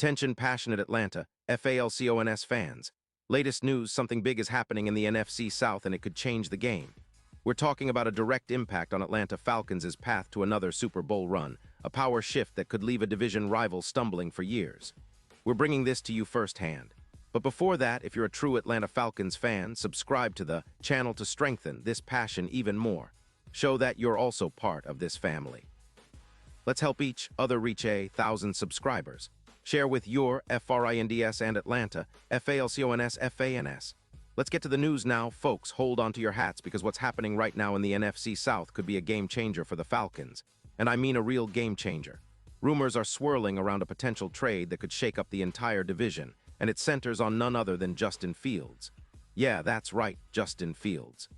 Attention passionate Atlanta, Falcons fans. Latest news, something big is happening in the NFC South and it could change the game. We're talking about a direct impact on Atlanta Falcons' path to another Super Bowl run, a power shift that could leave a division rival stumbling for years. We're bringing this to you firsthand. But before that, if you're a true Atlanta Falcons fan, subscribe to the channel to strengthen this passion even more. Show that you're also part of this family. Let's help each other reach 1,000 subscribers. Share with your FRINDS and Atlanta, FALCONS, FANS. Let's get to the news now, folks. Hold on to your hats because what's happening right now in the NFC South could be a game changer for the Falcons. And I mean a real game changer. Rumors are swirling around a potential trade that could shake up the entire division, and it centers on none other than Justin Fields. Yeah, that's right, Justin Fields.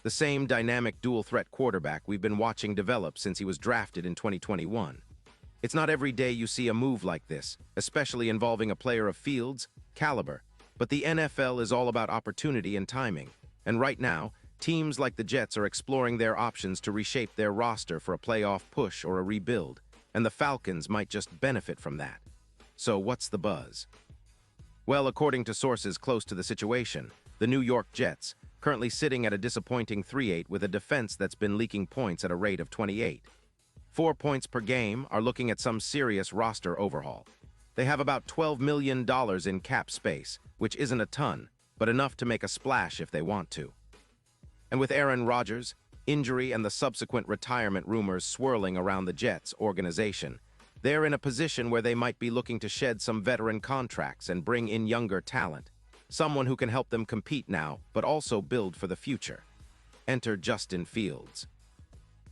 The same dynamic dual-threat quarterback we've been watching develop since he was drafted in 2021. It's not every day you see a move like this, especially involving a player of Fields' caliber. But the NFL is all about opportunity and timing. And right now, teams like the Jets are exploring their options to reshape their roster for a playoff push or a rebuild. And the Falcons might just benefit from that. So what's the buzz? Well, according to sources close to the situation, the New York Jets, currently sitting at a disappointing 3-8 with a defense that's been leaking points at a rate of 28. 4 points per game, are looking at some serious roster overhaul. They have about $12 million in cap space, which isn't a ton, but enough to make a splash if they want to. And with Aaron Rodgers' injury and the subsequent retirement rumors swirling around the Jets organization, they're in a position where they might be looking to shed some veteran contracts and bring in younger talent, someone who can help them compete now, but also build for the future. Enter Justin Fields.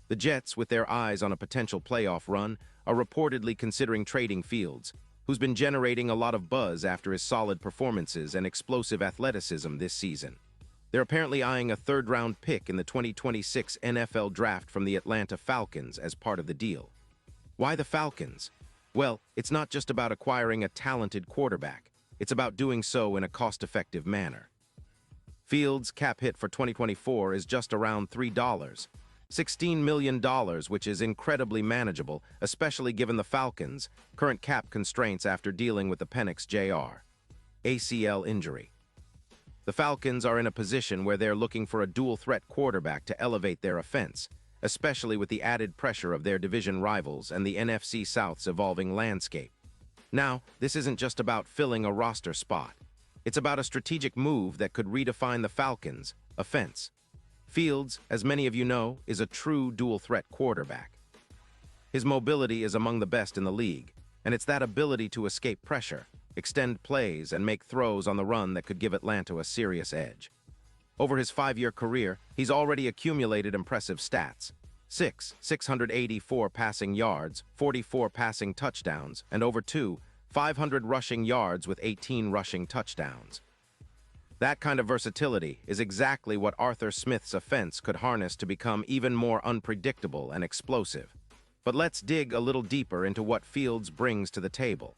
The Jets, with their eyes on a potential playoff run, are reportedly considering trading Fields, who's been generating a lot of buzz after his solid performances and explosive athleticism this season. They're apparently eyeing a third-round pick in the 2026 NFL Draft from the Atlanta Falcons as part of the deal. Why the Falcons? Well, it's not just about acquiring a talented quarterback. It's about doing so in a cost-effective manner. Fields' cap hit for 2024 is just around $16 million, which is incredibly manageable, especially given the Falcons' current cap constraints after dealing with the Penix Jr. ACL injury. The Falcons are in a position where they're looking for a dual-threat quarterback to elevate their offense, especially with the added pressure of their division rivals and the NFC South's evolving landscape. Now, this isn't just about filling a roster spot. It's about a strategic move that could redefine the Falcons' offense. Fields, as many of you know, is a true dual-threat quarterback. His mobility is among the best in the league, and it's that ability to escape pressure, extend plays, and make throws on the run that could give Atlanta a serious edge. Over his 5-year career, he's already accumulated impressive stats. 684 passing yards, 44 passing touchdowns, and over 500 rushing yards with 18 rushing touchdowns. That kind of versatility is exactly what Arthur Smith's offense could harness to become even more unpredictable and explosive. But let's dig a little deeper into what Fields brings to the table.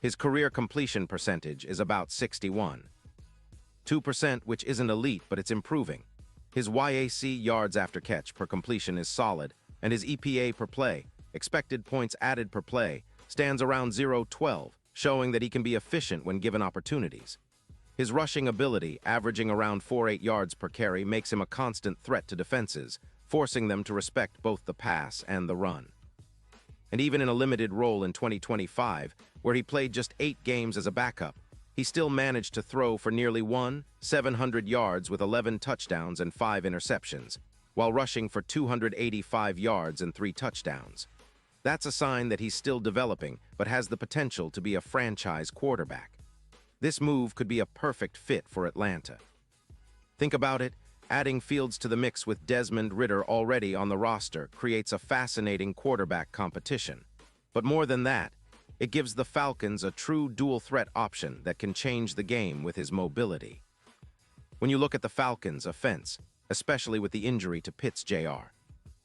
His career completion percentage is about 61%, which isn't elite, but it's improving. His YAC yards after catch per completion is solid, and his EPA per play, expected points added per play, stands around 0.12, showing that he can be efficient when given opportunities. His rushing ability, averaging around 4.8 yards per carry, makes him a constant threat to defenses, forcing them to respect both the pass and the run. And even in a limited role in 2025, where he played just 8 games as a backup, he still managed to throw for nearly 700 yards with 11 touchdowns and 5 interceptions, while rushing for 285 yards and 3 touchdowns. That's a sign that he's still developing, but has the potential to be a franchise quarterback. This move could be a perfect fit for Atlanta. Think about it, adding Fields to the mix with Desmond Ridder already on the roster creates a fascinating quarterback competition. But more than that, it gives the Falcons a true dual-threat option that can change the game with his mobility. When you look at the Falcons' offense, especially with the injury to Pitts Jr.,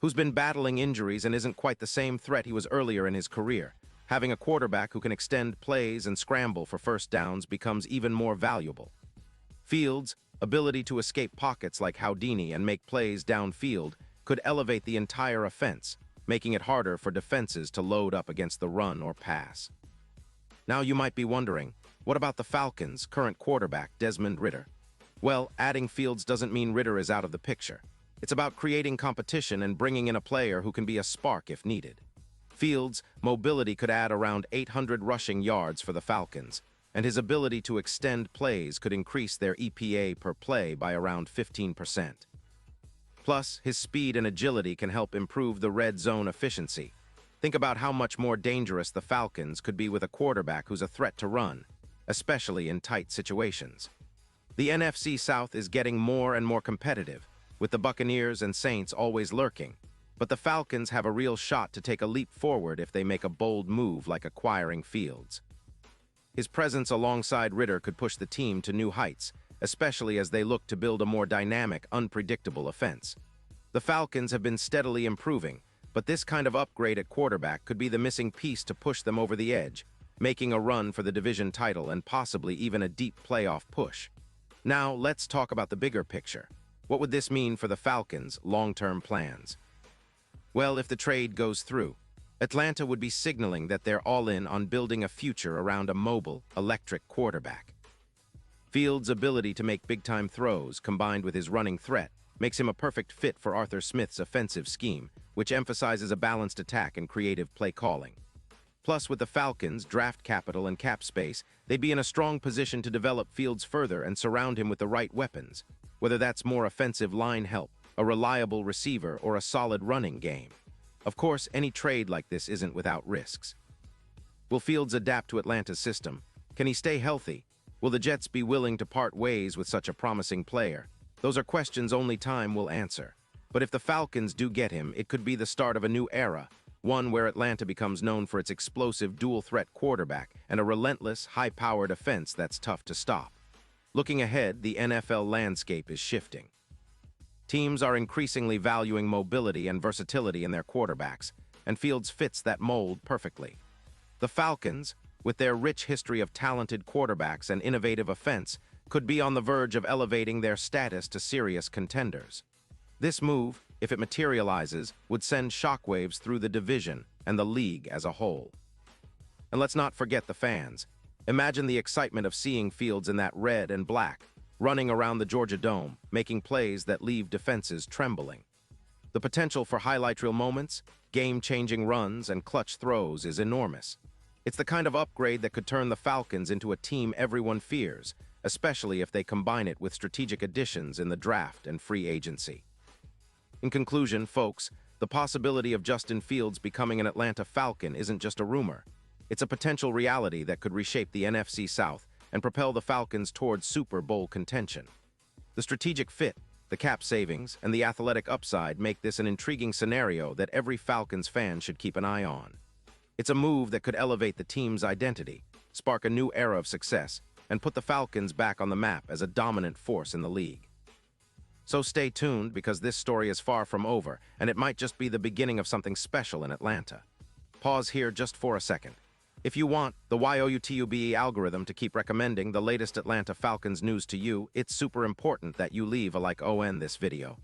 who's been battling injuries and isn't quite the same threat he was earlier in his career, having a quarterback who can extend plays and scramble for first downs becomes even more valuable. Fields' ability to escape pockets like Houdini and make plays downfield could elevate the entire offense, making it harder for defenses to load up against the run or pass. Now you might be wondering, what about the Falcons' current quarterback, Desmond Ridder? Well, adding Fields doesn't mean Ridder is out of the picture. It's about creating competition and bringing in a player who can be a spark if needed. Fields' mobility could add around 800 rushing yards for the Falcons, and his ability to extend plays could increase their EPA per play by around 15%. Plus, his speed and agility can help improve the red zone efficiency. Think about how much more dangerous the Falcons could be with a quarterback who's a threat to run, especially in tight situations. The NFC South is getting more and more competitive, with the Buccaneers and Saints always lurking, but the Falcons have a real shot to take a leap forward if they make a bold move like acquiring Fields. His presence alongside Ridder could push the team to new heights, especially as they look to build a more dynamic, unpredictable offense. The Falcons have been steadily improving, but this kind of upgrade at quarterback could be the missing piece to push them over the edge, making a run for the division title and possibly even a deep playoff push. Now, let's talk about the bigger picture. What would this mean for the Falcons' long-term plans? Well, if the trade goes through, Atlanta would be signaling that they're all in on building a future around a mobile, electric quarterback. Fields' ability to make big-time throws, combined with his running threat, makes him a perfect fit for Arthur Smith's offensive scheme, which emphasizes a balanced attack and creative play calling. Plus, with the Falcons' draft capital and cap space, they'd be in a strong position to develop Fields further and surround him with the right weapons, whether that's more offensive line help, a reliable receiver, or a solid running game. Of course, any trade like this isn't without risks. Will Fields adapt to Atlanta's system? Can he stay healthy? Will the Jets be willing to part ways with such a promising player? Those are questions only time will answer. But if the Falcons do get him, it could be the start of a new era, one where Atlanta becomes known for its explosive dual-threat quarterback and a relentless, high-powered offense that's tough to stop. Looking ahead, the NFL landscape is shifting. Teams are increasingly valuing mobility and versatility in their quarterbacks, and Fields fits that mold perfectly. The Falcons, with their rich history of talented quarterbacks and innovative offense, could be on the verge of elevating their status to serious contenders. This move, if it materializes, would send shockwaves through the division and the league as a whole. And let's not forget the fans. Imagine the excitement of seeing Fields in that red and black, running around the Georgia Dome, making plays that leave defenses trembling. The potential for highlight reel moments, game-changing runs, and clutch throws is enormous. It's the kind of upgrade that could turn the Falcons into a team everyone fears, especially if they combine it with strategic additions in the draft and free agency. In conclusion, folks, the possibility of Justin Fields becoming an Atlanta Falcon isn't just a rumor. It's a potential reality that could reshape the NFC South and propel the Falcons towards Super Bowl contention. The strategic fit, the cap savings, and the athletic upside make this an intriguing scenario that every Falcons fan should keep an eye on. It's a move that could elevate the team's identity, spark a new era of success, and put the Falcons back on the map as a dominant force in the league. So stay tuned, because this story is far from over, and it might just be the beginning of something special in Atlanta. Pause here just for a second. If you want the YOUTUBE algorithm to keep recommending the latest Atlanta Falcons news to you, it's super important that you leave a like on this video.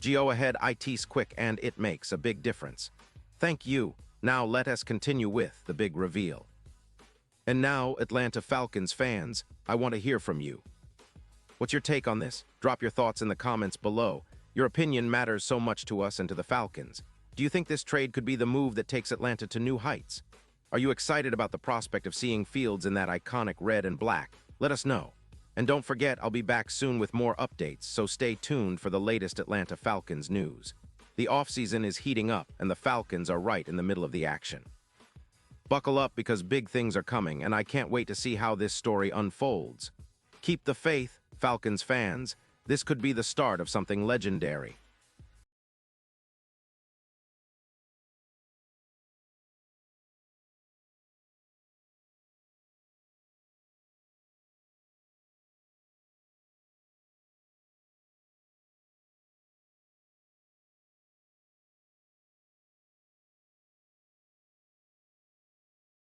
Go ahead, it's quick and it makes a big difference. Thank you. Now let us continue with the big reveal. And now, Atlanta Falcons fans, I want to hear from you. What's your take on this? Drop your thoughts in the comments below. Your opinion matters so much to us and to the Falcons. Do you think this trade could be the move that takes Atlanta to new heights? Are you excited about the prospect of seeing Fields in that iconic red and black? Let us know. And don't forget, I'll be back soon with more updates, so stay tuned for the latest Atlanta Falcons news. The offseason is heating up, and the Falcons are right in the middle of the action. Buckle up, because big things are coming, and I can't wait to see how this story unfolds. Keep the faith, Falcons fans. This could be the start of something legendary.